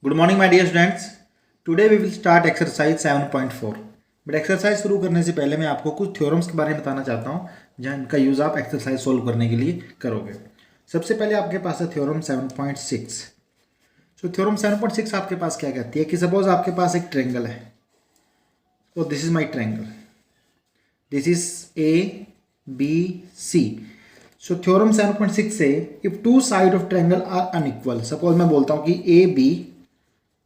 Good morning my dear students. Today we will start exercise 7.4। But exercise शुरू करने से पहले मैं आपको कुछ थ्योरम्स के बारे में बताना चाहता हूँ जिनका यूज़ आप एक्सरसाइज सोल्व करने के लिए करोगे। सबसे पहले आपके पास है थ्योरम 7.6। तो थ्योरम 7.6 आपके पास क्या कहती है कि सपोज आपके पास एक ट्रायंगल है। तो this is my triangle, this is A B C. So theorem 7.6 से if two side of triangle are unequal, suppose मैं बोलता हूँ कि A B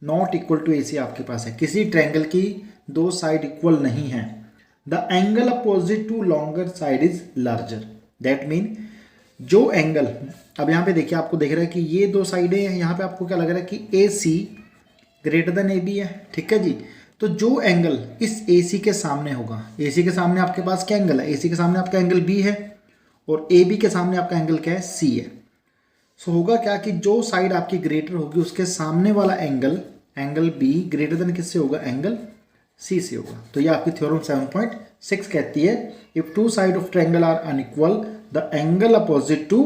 not equal to A C आपके पास है, किसी ट्रायंगल की दो साइड इक्वल नहीं है, the angle opposite to longer side is larger. That mean जो एंगल, अब यहाँ पे देखिए आपको दिख रहा है कि ये दो साइडें हैं, यहाँ पे आपको क्या लग रहा है कि ए C greater than A B है, ठीक है जी। तो जो एंगल इस ए सी के सामने होगा, ए सी के सामने आपके पास क्या एंगल है, ए सी के सामने आपका एंगल बी है और ए बी के सामने आपका एंगल क्या है, सी है। सो होगा क्या कि जो साइड आपकी ग्रेटर होगी उसके सामने वाला angle, angle B greater than किससे होगा, एंगल सी से होगा। तो ये आपकी थ्योरम 7.6 कहती है if two side of triangle are unequal the angle opposite to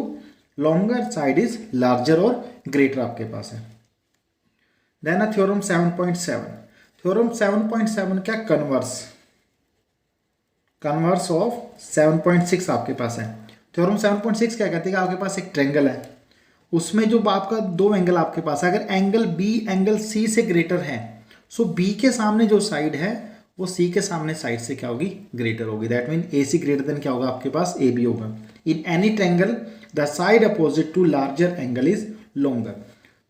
longer side is larger और ग्रेटर आपके पास है। देन अ थ्योरम 7.7। थ्योरम 7.7 क्या, कन्वर्स, कन्वर्स ऑफ 7.6 आपके पास है। थ्योरम 7.6 क्या कहती है कि आपके पास एक ट्रायंगल है, उसमें जो आपका दो एंगल आपके पास है, अगर एंगल बी एंगल सी से ग्रेटर है, सो बी के सामने जो साइड है वो सी के सामने साइड से क्या होगी, ग्रेटर होगी। That mean A C greater than क्या होगा आपके पास, ए बी होगा। In any triangle the side opposite to larger angle is longer.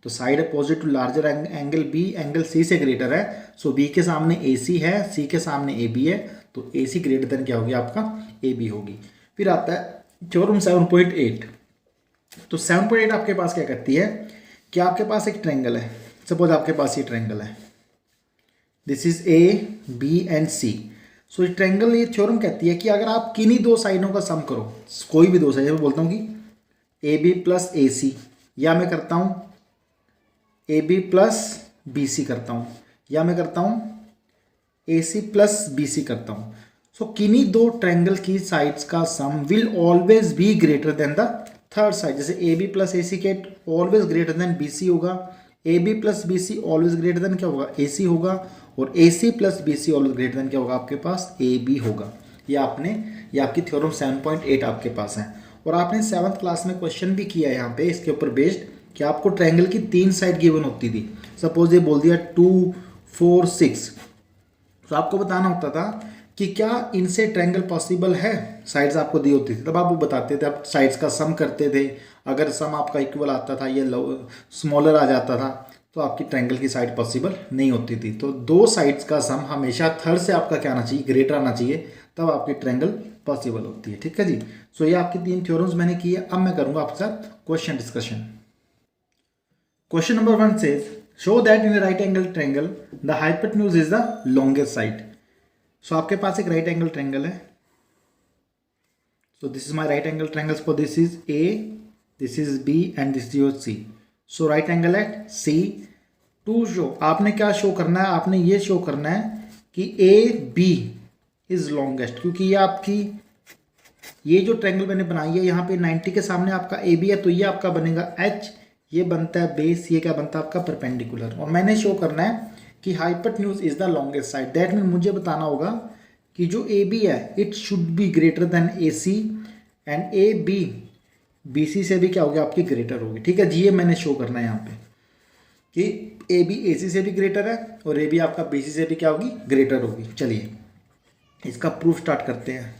तो side opposite to larger angle B angle C से ग्रेटर है, सो बी के सामने ए सी है, सी के सामने ए बी है, तो ए सी ग्रेटर देन क्या होगी आपका, ए बी होगी। फिर आता है थ्योरम 7.8। तो 7.8 आपके पास क्या करती है कि आपके पास एक ट्रायंगल है, सपोज आपके पास ये ट्रायंगल है, this is A B and C. So ये ट्रायंगल, ये थ्योरम कहती है कि अगर आप किन्हीं दो साइडों का सम करो, कोई भी दो साइड, मैं बोलता हूँ कि ए बी प्लस ए सी, या मैं करता हूँ A B plus B C करता हूँ, या मैं करता हूँ ए सी प्लस बी सी करता हूँ। सो किन्हीं दो ट्रायंगल की साइड्स का sum will always be greater than the third side. जैसे A B plus A C के always greater than B C होगा, A B plus B C always greater than क्या होगा, ए सी होगा, और A C plus B C always greater than क्या होगा आपके पास, ए बी होगा। ये आपकी थ्योरम 7.8 आपके पास है। और आपने 7th क्लास में क्वेश्चन भी किया है यहाँ पे इसके ऊपर बेस्ड कि आपको ट्रायंगल की 3 साइड गिवन होती थी। सपोज ये बोल दिया 2 4 6, तो आपको बताना होता था कि क्या इनसे ट्रायंगल पॉसिबल है, साइड्स आपको दी होती थी, तब आप वो बताते थे, आप साइड्स का सम करते थे। अगर सम आपका इक्वल आता था, ये स्मॉलर आ जाता था, तो आपकी ट्रायंगल की साइड पॉसिबल नहीं होती थी। तो दो साइड्स का सम हमेशा थर्ड से आपका क्या आना चाहिए, ग्रेटर आना चाहिए, तब आपकी ट्रायंगल पॉसिबल होती है, ठीक है जी। सो ये आपकी 3 थ्योरम्स मैंने की है। अब मैं करूँगा आपके साथ question discussion. Question number 1 says show that in a right angle triangle the hypotenuse is the longest side। So आपके पास एक राइट एंगल ट्रायंगल है, so this is my right angle triangle, so this is A, this is B and this is your C. So right angle at C. To show, आपने क्या show करना है, आपने ये शो करना है कि ए बी इज लॉन्गेस्ट, क्योंकि ये आपकी ये जो ट्रायंगल मैंने बनाई है यहाँ पे 90 के सामने आपका ए बी है, तो ये आपका बनेगा एच, ये बनता है बेस, ये क्या बनता है आपका परपेंडिकुलर। और मैंने शो करना है कि hypotenuse is the longest side. That mean मुझे बताना होगा कि जो ए बी है it should be greater than A C, and A B B C से भी क्या होगी आपकी ग्रेटर होगी, ठीक है जी। ये मैंने शो करना है यहाँ पे कि ए बी ए सी से भी ग्रेटर है और ए बी आपका बी सी से भी क्या होगी, ग्रेटर होगी। चलिए इसका प्रूफ स्टार्ट करते हैं।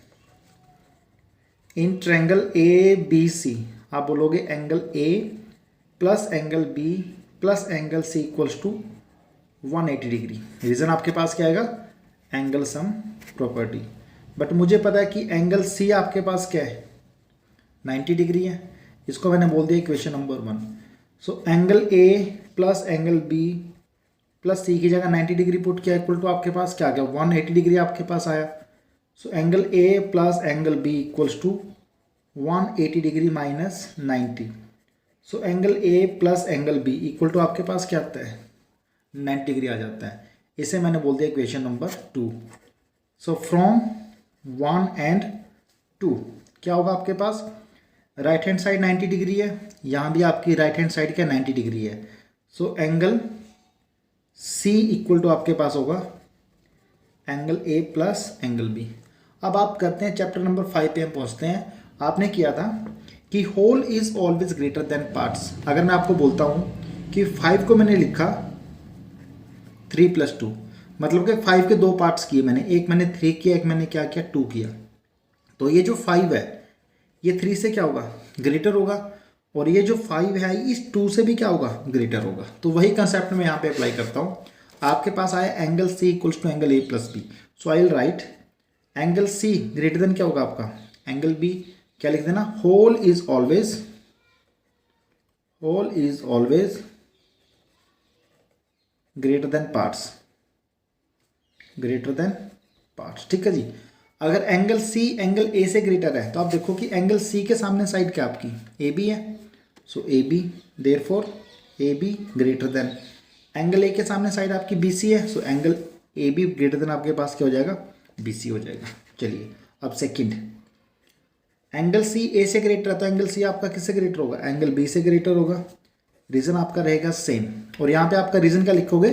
In triangle A B C आप बोलोगे angle A plus angle B plus angle C equals to 180 degree. Reason आपके पास क्या आएगा, एंगल सम प्रॉपर्टी। बट मुझे पता है कि एंगल सी आपके पास क्या है, 90 डिग्री है, इसको मैंने बोल दिया equation number 1। So angle A plus angle B plus C की जगह 90 डिग्री पुट किया, इक्वल टू आपके पास क्या आ गया, 180 डिग्री आपके पास आया। So angle A plus angle B equals to 180 degree minus 90। So angle A plus angle B equal to आपके पास क्या आता है, 90 डिग्री आ जाता है। इसे मैंने बोल दिया equation number 2। So from 1 and 2 क्या होगा आपके पास, राइट हैंड साइड 90 डिग्री है, यहाँ भी आपकी राइट हैंड साइड क्या 90 डिग्री है। So angle C equal to आपके पास होगा angle A plus angle B. अब आप करते हैं चैप्टर नंबर 5 पे हम पहुंचते हैं। आपने किया था कि whole is always greater than parts. अगर मैं आपको बोलता हूं कि 5 को मैंने लिखा 3 + 2, मतलब कि 5 के 2 पार्ट्स किए मैंने, एक मैंने 3 किया, एक मैंने क्या किया 2 किया। तो ये जो 5 है ये 3 से क्या होगा ग्रेटर होगा, और ये जो 5 है इस 2 से भी क्या होगा ग्रेटर होगा। तो वही कंसेप्ट मैं यहाँ पे अप्लाई करता हूँ। आपके पास आया angle C equals to angle A plus B. So I will write angle C greater than क्या होगा आपका एंगल बी। क्या लिख देना, whole is always greater than parts. ठीक है जी। अगर एंगल सी एंगल ए से ग्रेटर है तो आप देखो कि एंगल सी के सामने साइड क्या आपकी ए बी है। So A B, therefore A B greater than angle A के सामने साइड आपकी बी सी है। So angle A B greater than आपके पास क्या हो जाएगा बी सी हो जाएगा। चलिए अब सेकंड, एंगल सी ए से ग्रेटर है तो एंगल सी आपका किससे ग्रेटर होगा एंगल बी से ग्रेटर होगा। रीजन आपका रहेगा सेम, और यहाँ पे आपका रीजन क्या लिखोगे,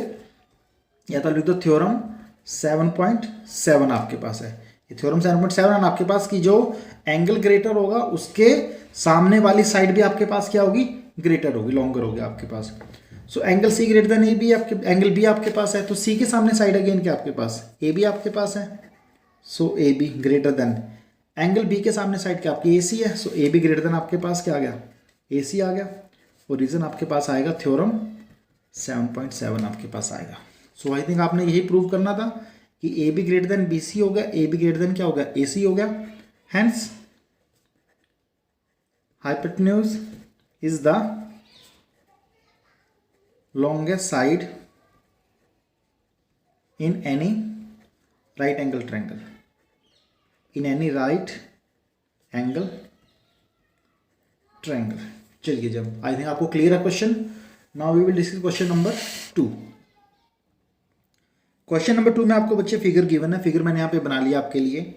या तो लिख दो थ्योरम 7.7 आपके पास है। ये थ्योरम 7.7 आपके पास की जो एंगल ग्रेटर होगा उसके सामने वाली साइड भी आपके पास क्या होगी ग्रेटर होगी, लॉन्गर होगी आपके पास। So angle C greater than A B, आपके एंगल बी आपके पास है तो सी के सामने साइड अगेन क्या आपके पास ए बी आपके पास है। So A B greater than angle B के सामने साइड क्या आपकी ए सी है। So A B greater than आपके पास क्या आ गया ए सी आ गया, और रीजन आपके पास आएगा थ्योरम 7.7 आपके पास आएगा। सो आई थिंक आपने यही प्रूव करना था कि A B greater than B C हो गया, ए बी ग्रेटर देन क्या हो गया ए सी हो गया। Hence hypotenuse is the longest side in any right angle triangle, चलिए जब आई थिंक आपको क्लियर है question. Now we will discuss question number 2। Question number 2 में आपको बच्चे फिगर गिवन है, फिगर मैंने यहाँ पे बना लिया आपके लिए।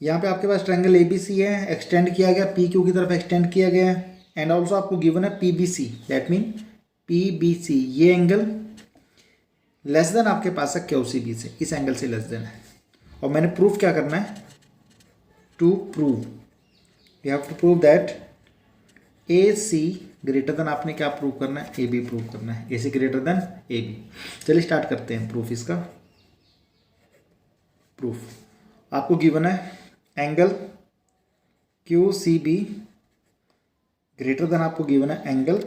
यहाँ पे आपके पास ट्रायंगल एबीसी है, एक्सटेंड किया गया पी क्यू की तरफ एक्सटेंड किया गया है, एंड ऑल्सो आपको गिवन है पीबीसी, दैट मीन पीबीसी ये एंगल लेस देन आपके पास है क्यूसीबी से, इस एंगल से लेस देन है। और मैंने प्रूफ क्या करना है, to prove you have to prove that A C greater than, आपने क्या प्रूव करना है ए बी प्रूव करना है, A C greater than A B. चलिए स्टार्ट करते हैं प्रूफ इसका। प्रूफ आपको गिवन है angle Q C B greater than आपको गिवन है एंगल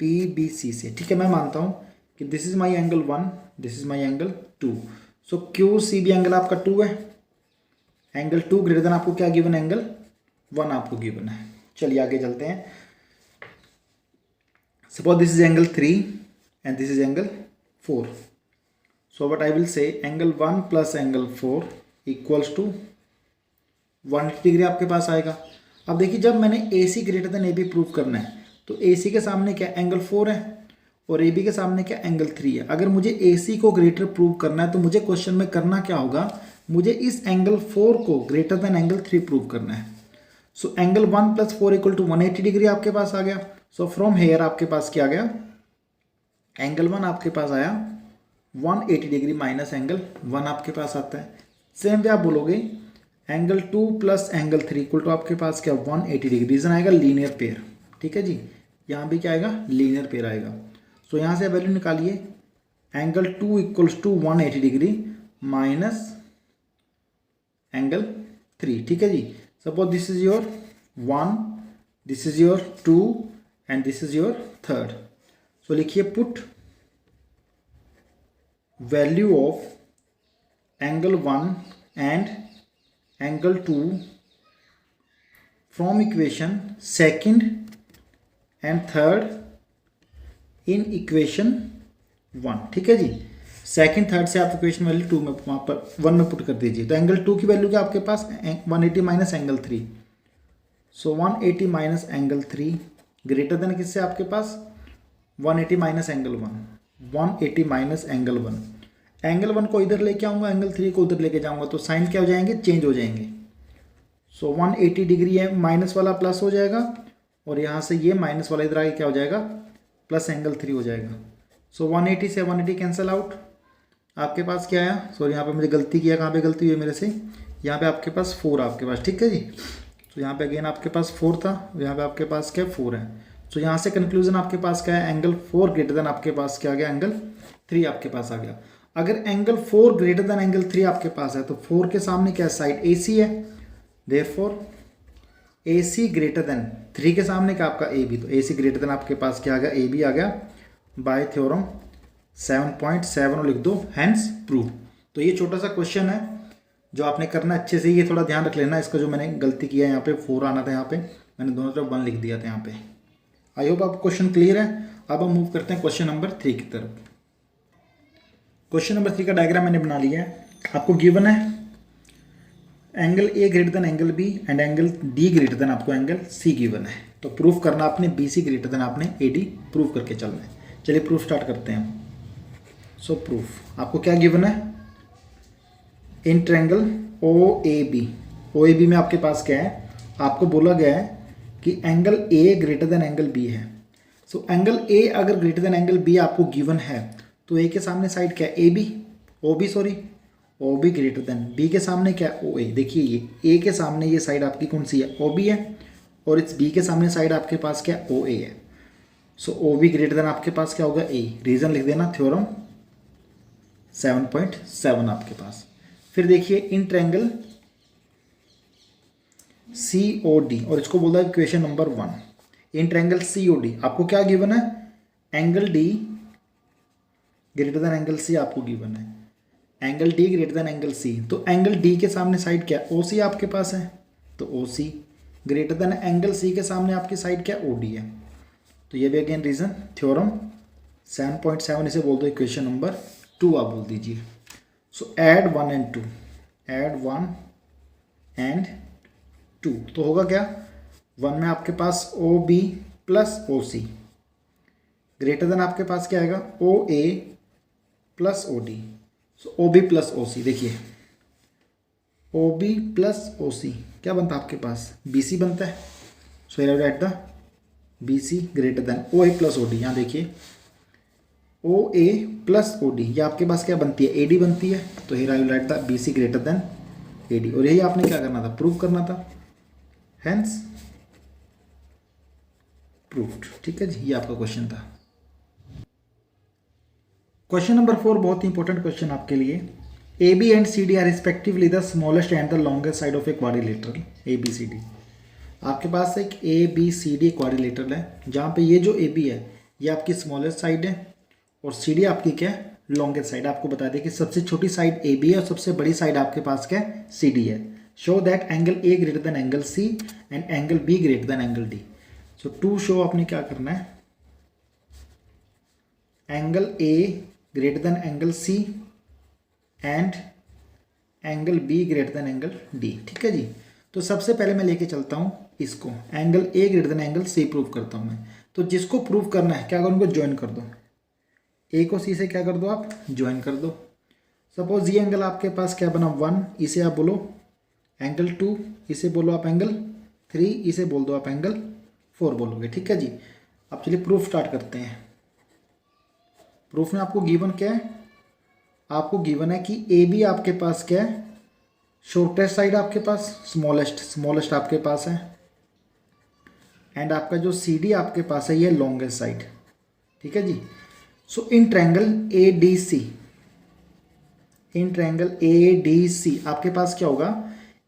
पी बी सी से। ठीक है, मैं मानता हूं कि this is my angle 1, this is my angle 2। So Q C B angle आपका 2 है, एंगल 2 ग्रेटर देन आपको क्या गिवन एंगल 1 आपको गिवन है। चलिए आगे चलते हैं। Suppose this is angle 3 and this is angle 4। So what I will say angle 1 plus angle 4 equals to 180 degree आपके पास आएगा। अब देखिए जब मैंने A C greater than A B prove करना है तो ए सी के सामने क्या एंगल 4 है और ए बी के सामने क्या एंगल 3 है। अगर मुझे ए सी को ग्रेटर प्रूव करना है तो मुझे क्वेश्चन में करना क्या होगा, मुझे इस एंगल 4 को ग्रेटर देन एंगल 3 प्रूव करना है। सो एंगल 1 + 4 = 180 डिग्री आपके पास आ गया। सो फ्रॉम हेयर आपके पास क्या आ गया, एंगल 1 आपके पास आया 180 डिग्री माइनस एंगल 1 आपके पास आता है। सेम वे आप बोलोगे एंगल 2 + एंगल 3 = आपके पास क्या 180 डिग्री। रीजन आएगा लीनियर पेयर। ठीक है जी, यहाँ भी क्या आएगा लीनियर पेयर आएगा। सो यहाँ से वैल्यू निकालिए, एंगल 2 = 180 डिग्री माइनस एंगल 3। ठीक है जी, suppose this is your 1, this is your 2 and this is your 3rd। So लिखिए put value of angle 1 and angle 2 from equation 2nd and 3rd in equation 1। ठीक है जी, 2nd 3rd से आप equation value 2 में वहाँ पर 1 में पुट कर दीजिए। तो एंगल 2 की वैल्यू क्या आपके पास 180 माइनस एंगल 3। सो 180 माइनस एंगल 3 ग्रेटर देन किससे आपके पास 180 minus angle 1, 180 minus angle 1। Angle 1 को इधर लेके आऊँगा, एंगल 3 को उधर लेके जाऊँगा तो साइन क्या हो जाएंगे चेंज हो जाएंगे। सो 180 डिग्री है, माइनस वाला प्लस हो जाएगा और यहाँ से ये माइनस वाला इधर आगे क्या हो जाएगा प्लस एंगल 3 हो जाएगा। सो 180 से 180 कैंसिल आउट, आपके पास क्या आया, सॉरी यहाँ पे मुझे गलती किया, कहाँ पे गलती हुई है मेरे से, यहाँ पे आपके पास 4 आपके पास, ठीक है जी। तो यहाँ पे अगेन आपके पास 4 था, यहाँ पे आपके पास क्या 4 है। तो यहाँ से कंक्लूजन आपके पास क्या है, एंगल 4 ग्रेटर देन आपके पास क्या आ गया, एंगल 3 आपके पास आ गया। अगर एंगल 4 ग्रेटर देन एंगल 3 आपके पास है तो 4 के सामने क्या साइड AC है, देयरफॉर AC ग्रेटर देन 3 के सामने क्या आपका AB, तो AC ग्रेटर देन आपके पास क्या आ गया, AB आ गया बाय थ्योरम 7.7 और लिख दो हैंस प्रूव। तो ये छोटा सा क्वेश्चन है जो आपने करना अच्छे से, ये थोड़ा ध्यान रख लेना इसका, जो मैंने गलती किया यहाँ पे 4 आना था, यहाँ पे मैंने दोनों तरफ 1 लिख दिया था यहाँ पे। आई होप आपको क्वेश्चन क्लियर है। अब हम मूव करते हैं क्वेश्चन नंबर 3 की तरफ। क्वेश्चन नंबर 3 का डायग्राम मैंने बना लिया है। आपको गिवन है angle A greater than angle B and angle D greater than आपको एंगल C गिवन है। तो प्रूफ करना आपने BC ग्रेटर देन आपने AD प्रूफ करके चलना है। चलिए प्रूफ स्टार्ट करते हैं। सो प्रूफ आपको क्या गिवन है, इन ट्रायंगल OAB में आपके पास क्या है, आपको बोला गया है कि angle A greater than angle B है। सो एंगल A अगर ग्रेटर देन एंगल B आपको गिवन है तो A के सामने साइड क्या है, OB ग्रेटर देन B के सामने क्या है, OA। देखिए ये A के सामने ये साइड आपकी कौन सी है, OB है, और इस B के सामने साइड आपके पास क्या है, OA है। सो OB ग्रेटर देन आपके पास क्या होगा, A। रीजन लिख देना थ्योरम 7.7 आपके पास। फिर देखिए इन ट्रायंगल COD, और इसको बोलता है equation number 1। In triangle COD आपको क्या गिवन है, angle D greater than angle C आपको गिवन है, angle D greater than angle C। तो एंगल D के सामने साइड क्या, OC आपके पास है, तो OC greater than angle C के सामने आपकी साइड क्या, OD है। तो ये भी अगेन रीजन थ्योरम 7.7, इसे बोल दो इक्वेशन नंबर 2 आप बोल दीजिए। So add 1 and 2, add 1 and 2, तो होगा क्या, 1 में आपके पास OB plus OC greater than आपके पास क्या आएगा, OA plus OD। So OB plus OC, देखिए OB प्लस OC क्या बनता है आपके पास, BC बनता है। So at the BC greater than OA plus OD। यहाँ देखिए OA प्लस OD, ये आपके पास क्या बनती है, AD बनती है। तो here I will right the BC greater then AD, और यही आपने क्या करना था, प्रूव करना था, हेंस प्रूव्ड। ठीक है जी, ये आपका क्वेश्चन था। क्वेश्चन नंबर 4 बहुत ही इंपॉर्टेंट क्वेश्चन आपके लिए। AB and CD are respectively the smallest and the longest side of a quadrilateral ABCD। आपके पास एक ABCD क्वाड्रिलेटरल है जहाँ पे ये जो AB है ये आपकी स्मॉलेस्ट साइड है और CD आपकी क्या है, लॉन्गेस्ट साइड। आपको बता दें कि सबसे छोटी साइड AB है और सबसे बड़ी साइड आपके पास क्या है, CD है। Show that angle A greater than angle C and angle B greater than angle D। So to show आपने क्या करना है, angle A greater than angle C and angle B greater than angle D। ठीक है जी। तो सबसे पहले मैं लेके चलता हूँ इसको, angle A greater than angle C prove करता हूँ मैं। तो जिसको प्रूव करना है क्या करो, उनको ज्वाइन कर दो, A को C से क्या कर दो, आप ज्वाइन कर दो। सपोज ये एंगल आपके पास क्या बना 1, इसे आप बोलो एंगल 2, इसे बोलो आप एंगल 3, इसे बोल दो आप एंगल 4 बोलोगे। ठीक है जी। अब चलिए प्रूफ स्टार्ट करते हैं। प्रूफ में आपको गिवन क्या है, आपको गिवन है कि AB आपके पास क्या है, शॉर्टेस्ट साइड आपके पास, स्मॉलेस्ट आपके पास है, एंड आपका जो CD आपके पास है ये लॉन्गेस्ट साइड। ठीक है जी। सो इन ट्रायंगल ADC आपके पास क्या होगा,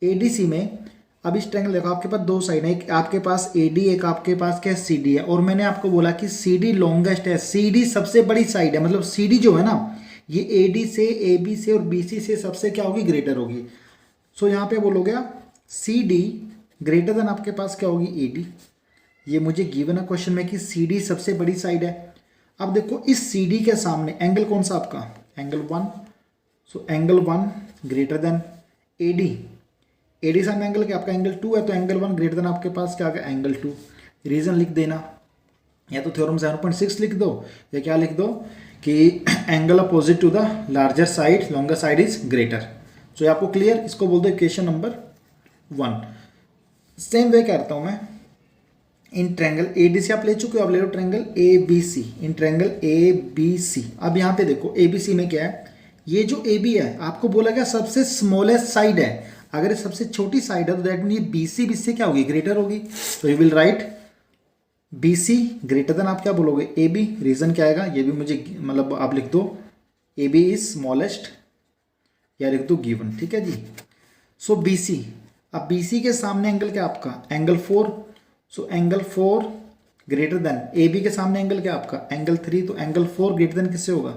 ADC में अब इस ट्रायंगल देखो आपके पास दो साइड है, एक आपके पास AD, एक आपके पास क्या CD है, और मैंने आपको बोला कि CD लॉन्गेस्ट है, CD सबसे बड़ी साइड है, मतलब CD जो है ना ये AD से, AB से और BC से सबसे क्या होगी, ग्रेटर होगी। सो यहाँ पे बोलोगे आप CD ग्रेटर देन आपके पास क्या होगी, AD। ये मुझे गिवन है क्वेश्चन में कि CD सबसे बड़ी साइड है। अब देखो इस CD के सामने एंगल कौन सा आपका, angle 1। So angle 1 greater than AD सामने एंगल क्या आपका एंगल 2 है, तो एंगल 1 ग्रेटर देन आपके पास क्या आ गया, एंगल 2। रीजन लिख देना, या तो थ्योरम 7.6 लिख दो या क्या लिख दो कि angle opposite to the larger side, longer side is greater. So ये आपको क्लियर, इसको बोल दो इक्वेशन नंबर 1। सेम वे करता हूँ मैं, इन ट्रायंगल ADC आप ले चुके हो, आप ले लो triangle ABC, in triangle ABC। अब यहाँ पे देखो ABC में क्या है, ये जो AB है आपको बोला गया सबसे स्मॉलेस्ट साइड है, अगर ये सबसे छोटी साइड है तो दैट मीन BC से क्या होगी, ग्रेटर होगी। तो you will write BC greater then आप क्या बोलोगे AB। रीजन क्या आएगा ये भी मुझे मतलब आप लिख दो, AB इज स्मॉलेस्ट या लिख दो गिवन, ठीक है जी। सो BC, अब BC के सामने एंगल क्या आपका, एंगल 4। सो एंगल 4 ग्रेटर देन AB के सामने एंगल क्या आपका, एंगल 3। तो एंगल 4 ग्रेटर देन किससे होगा,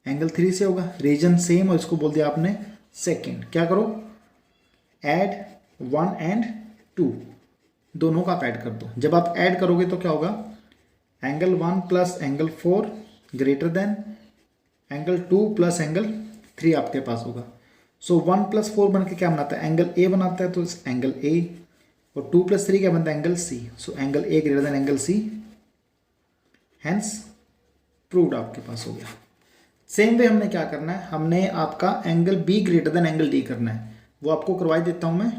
एंगल 3 से होगा। रीजन सेम, और इसको बोल दिया आपने सेकंड। क्या करो, ऐड 1 एंड 2, दोनों का आप ऐड कर दो। जब आप ऐड करोगे तो क्या होगा, angle 1 plus angle 4 greater than angle 2 plus angle 3 आपके पास होगा। सो 1 प्लस 4 बन के क्या बनाता है, एंगल A बनाता है, तो एंगल A। और 2 प्लस 3 क्या बनता है, angle C। So angle A greater than angle C, hence proved आपके पास हो गया। सेम वे हमने क्या करना है, हमने आपका angle B greater than angle D करना है, वो आपको करवाई देता हूँ मैं।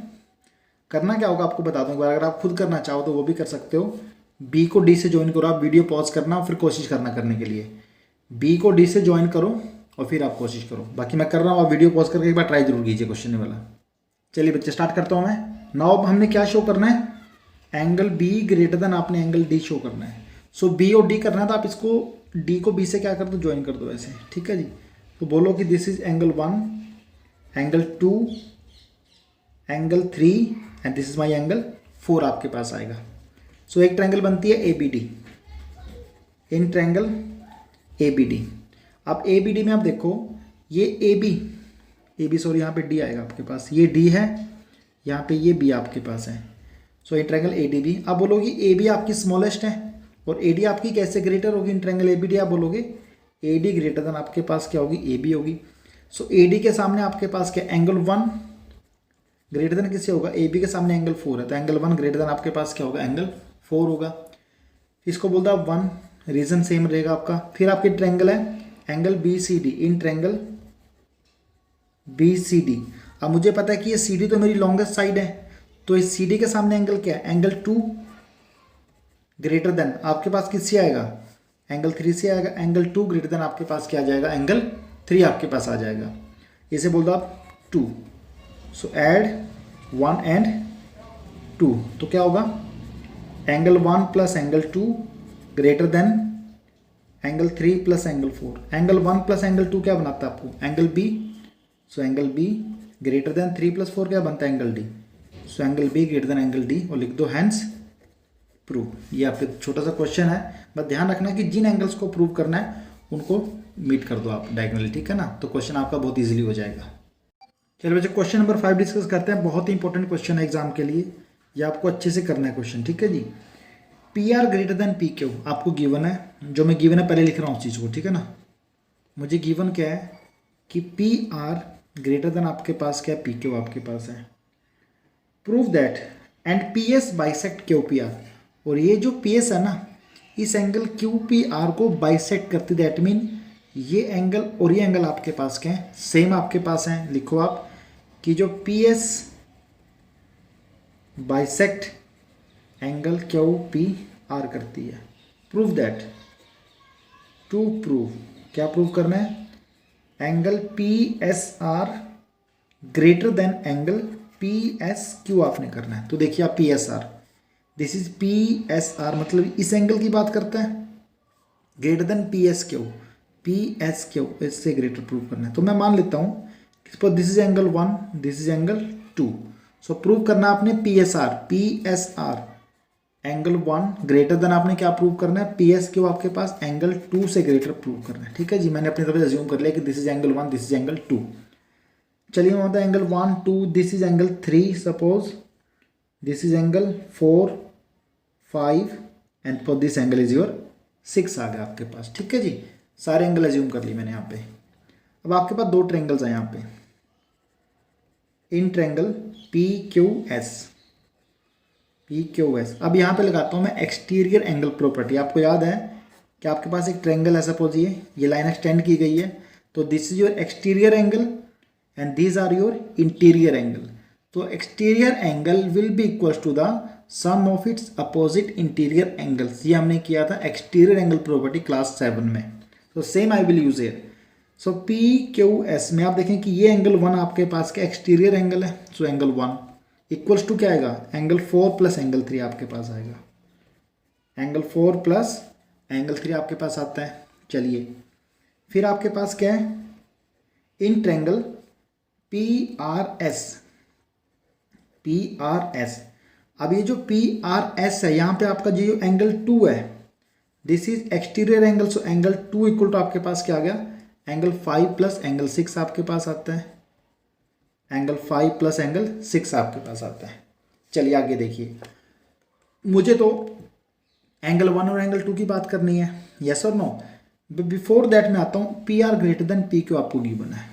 करना क्या होगा आपको बता दूंगा, अगर आप खुद करना चाहो तो वो भी कर सकते हो। B को D से ज्वाइन करो, आप वीडियो पॉज करना और फिर कोशिश करना करने के लिए। B को D से ज्वाइन करो और फिर आप कोशिश करो। बाकी मैं कर रहा हूँ, आप वीडियो पॉज करके एक बार ट्राई जरूर कीजिए क्वेश्चन वाला। चलिए बच्चे स्टार्ट करता हूँ मैं। नाउ अब हमने क्या शो करना है, एंगल B ग्रेटर देन आपने एंगल D शो करना है। सो B और D करना है, तो आप इसको D को B से क्या कर दो, ज्वाइन कर दो ऐसे, ठीक है जी। तो बोलो कि this is angle 1, angle 2, angle 3 and this is my angle 4 आपके पास आएगा। सो एक ट्रायंगल बनती है ABD, इन ट्रायंगल ABD। अब ABD में आप देखो, ये AB सॉरी यहाँ पे D आएगा आपके पास, ये D है, यहाँ पे ये B आपके पास है। सो इन ट्रायंगल ADB। अब बोलोगे AB आपकी स्मॉलेस्ट है और AD आपकी कैसे ग्रेटर होगी, इन ट्रायंगल ABD आप बोलोगे AD ग्रेटर देन आपके पास क्या होगी, AB होगी। सो AD के सामने आपके पास क्या, एंगल 1 ग्रेटर देन किससे होगा, AB के सामने एंगल 4 है, तो एंगल 1 ग्रेटर देन आपके पास क्या होगा, एंगल 4 होगा। इसको बोलता है 1, रीजन सेम रहेगा आपका। फिर आपके ट्रायंगल है angle BCD, in triangle BCD। अब मुझे पता है कि ये CD तो मेरी लॉन्गेस्ट साइड है, तो इस CD के सामने एंगल क्या है, एंगल 2 ग्रेटर देन आपके पास किससे आएगा, एंगल 3 से आएगा। एंगल 2 ग्रेटर देन आपके पास क्या आ जाएगा, एंगल 3 आपके पास आ जाएगा। इसे बोल दो आप 2। सो ऐड 1 एंड 2, तो क्या होगा, angle 1 plus angle 2 greater than angle 3 plus angle 4। Angle 1 plus angle 2 क्या बनाता है आपको, angle B। So angle B greater then 3 plus 4 क्या बनता है, angle D। So angle B greater than angle D, और लिख दो हैंस प्रूव। ये आपका छोटा सा क्वेश्चन है, बस ध्यान रखना कि जिन एंगल्स को प्रूव करना है उनको मीट कर दो आप डायगोनली, ठीक है ना, तो क्वेश्चन आपका बहुत ईजिली हो जाएगा। चलिए बच्चे क्वेश्चन नंबर 5 डिस्कस करते हैं। बहुत ही इंपॉर्टेंट क्वेश्चन है एग्जाम के लिए, ये आपको अच्छे से करना है क्वेश्चन, ठीक है जी। PR ग्रेटर देन PQ आपको गिवन है, जो मैं गिवन है पहले लिख रहा हूँ उस चीज़ को, ठीक है ना। मुझे गिवन क्या है कि PR ग्रेटर देन आपके पास क्या है, PQ आपके पास है। Prove that and PS bisect QPR, और ये जो PS है ना, इस एंगल QPR को बाइसेक्ट करती, दैट मीन ये एंगल और ये एंगल आपके पास क्या है, सेम आपके पास है। लिखो आप कि जो PS बाइसेक्ट एंगल QPR करती है। प्रूव दैट, टू प्रूव, क्या प्रूव करना है, angle PSR greater than angle PSQ आपने करना है। तो देखिए आप PSR, दिस इज PSR, मतलब इस एंगल की बात करता है, ग्रेटर देन PSQ, इससे ग्रेटर प्रूव करना है। तो मैं मान लेता हूँ this is angle 1, this is angle 2। So prove करना आपने PSR एंगल 1 ग्रेटर देन आपने क्या प्रूव करना है, PSQ आपके पास एंगल 2 से ग्रेटर प्रूव करना है, ठीक है जी। मैंने अपनी तरफ से अज्यूम कर लिया कि this is angle 1, this is angle 2। चलिए मैं होता है angle 1 2, this is angle 3, suppose this is angle 4 5 and for this angle is your 6 आ गया आपके पास, ठीक है जी। सारे एंगल अज्यूम कर लिए मैंने यहाँ पे। अब आपके पास दो ट्रायंगल्स हैं यहाँ पे, इन ट्रायंगल PQS। अब यहाँ पे लगाता हूँ मैं एक्सटीरियर एंगल प्रॉपर्टी। आपको याद है कि आपके पास एक ट्रायंगल है, सपोज ये लाइन एक्सटेंड की गई है, तो this is your exterior angle and these are your interior angle. तो exterior angle will be equals to the sum of its opposite interior angles, ये हमने किया था एक्सटीरियर एंगल प्रॉपर्टी क्लास 7 में। तो same I will use here. So P Q S में आप देखें कि ये एंगल 1 आपके पास का एक्सटीरियर एंगल है, सो एंगल 1 इक्वल्स टू क्या आएगा, एंगल 4 प्लस एंगल 3 आपके पास आएगा, एंगल 4 प्लस एंगल 3 आपके पास आता है। चलिए फिर आपके पास क्या है, in triangle P R S, P R S. अब ये जो पी आर एस है यहाँ पे आपका जो एंगल 2 है, this is exterior angle, so angle 2 equal to आपके पास क्या आ गया, एंगल 5 प्लस एंगल 6 आपके पास आता है, एंगल 5 प्लस एंगल 6 आपके पास आता है। चलिए आगे देखिए, मुझे तो एंगल 1 और एंगल 2 की बात करनी है, यस और नो। बिफोर दैट मैं आता हूँ, P R greater than P Q आपको गिवन है।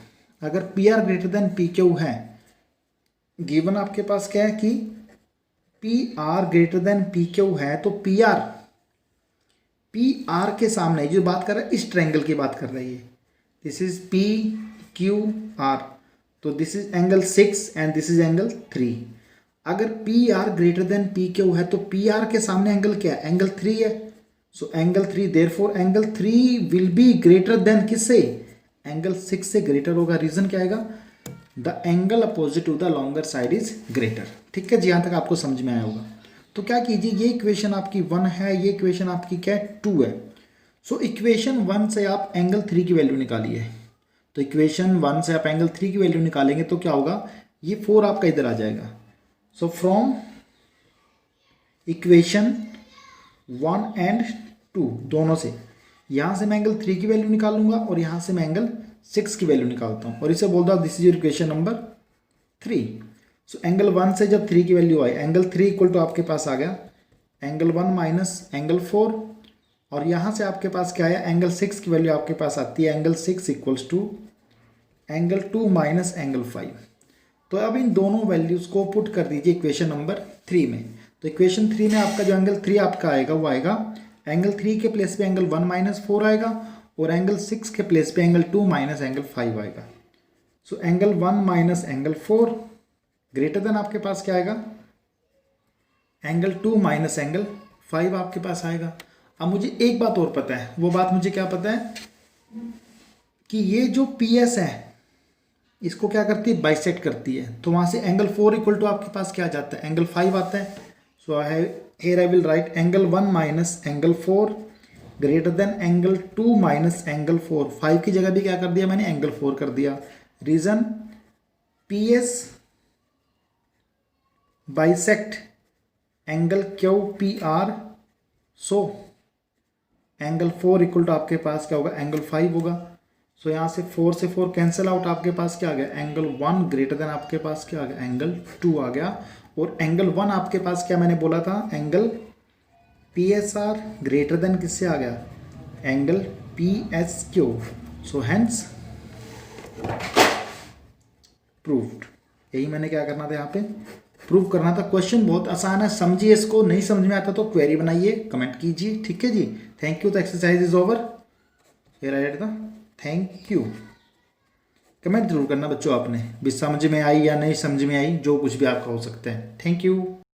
अगर P R greater than P Q है, गिवन आपके पास क्या है कि P R greater than P Q है, तो पी आर के सामने जो बात कर रहा है इस ट्रायंगल की बात कर रही है, this is P Q R, तो this is angle 6 and this is angle 3। अगर P R greater than P Q है तो पी आर के सामने एंगल क्या है, एंगल 3 है, so angle 3, therefore angle 3 will be greater than किससे, एंगल 6 से ग्रेटर होगा। रीजन क्या आएगा, the angle opposite to the longer side is greater. ठीक है जी, यहाँ तक आपको समझ में आया होगा। तो क्या कीजिए, ये इक्वेशन आपकी 1 है, ये इक्वेशन आपकी क्या है 2 है। सो इक्वेशन 1 से आप एंगल 3 की वैल्यू निकालिए, तो इक्वेशन 1 से आप एंगल 3 की वैल्यू निकालेंगे तो क्या होगा, ये 4 आपका इधर आ जाएगा। सो फ्रॉम इक्वेशन 1 एंड 2 दोनों से, यहाँ से मैं एंगल 3 की वैल्यू निकालूंगा और यहाँ से मैं एंगल 6 की वैल्यू निकालता हूँ और इसे बोलता हूँ this is your equation number 3। So angle 1 से जब 3 की वैल्यू आई, एंगल 3 इक्वल टू आपके पास आ गया एंगल 1 माइनस एंगल 4, और यहाँ से आपके पास क्या है, एंगल 6 की वैल्यू आपके पास आती है angle 6 equals to angle 2 minus angle 5। तो अब इन दोनों वैल्यूज़ को पुट कर दीजिए इक्वेशन नंबर 3 में। तो इक्वेशन 3 में आपका जो एंगल 3 आपका आएगा वो आएगा एंगल 3 के प्लेस पे एंगल 1 माइनस 4 आएगा और एंगल 6 के प्लेस पे एंगल 2 माइनस एंगल 5 आएगा। सो angle 1 minus angle 4 greater than आपके पास क्या आएगा, एंगल 2 माइनस एंगल 5 आपके पास आएगा। अब मुझे एक बात और पता है, वो बात मुझे क्या पता है कि ये जो पी एस है इसको क्या करती है, बाइसेक्ट करती है। तो वहाँ से एंगल 4 इक्वल टू आपके पास क्या आ जाता है, एंगल 5 आता है। सो here I will write angle 1 minus angle 4 greater than angle 2 minus angle 4। 5 की जगह भी क्या कर दिया मैंने, एंगल 4 कर दिया। Reason P S bisect angle Q P R, so angle 4 equal to आपके पास क्या होगा, एंगल 5 होगा। सो यहाँ से 4 से 4 कैंसिल आउट, आपके पास क्या आ गया, एंगल 1 ग्रेटर देन आपके पास क्या आ गया, एंगल 2 आ गया। और एंगल 1 आपके पास क्या मैंने बोला था, angle P S R greater than किससे आ गया, angle P S Q. So hence proved. यही मैंने क्या करना था, यहाँ पे प्रूव करना था। क्वेश्चन बहुत आसान है, समझिए इसको, नहीं समझ में आता तो क्वेरी बनाइए, कमेंट कीजिए। ठीक है जी, thank you. The exercise is over. Here I write the thank you. Comment जरूर करना बच्चों आपने भी समझ में आई या नहीं समझ में आई, जो कुछ भी आपका हो सकता है। Thank you.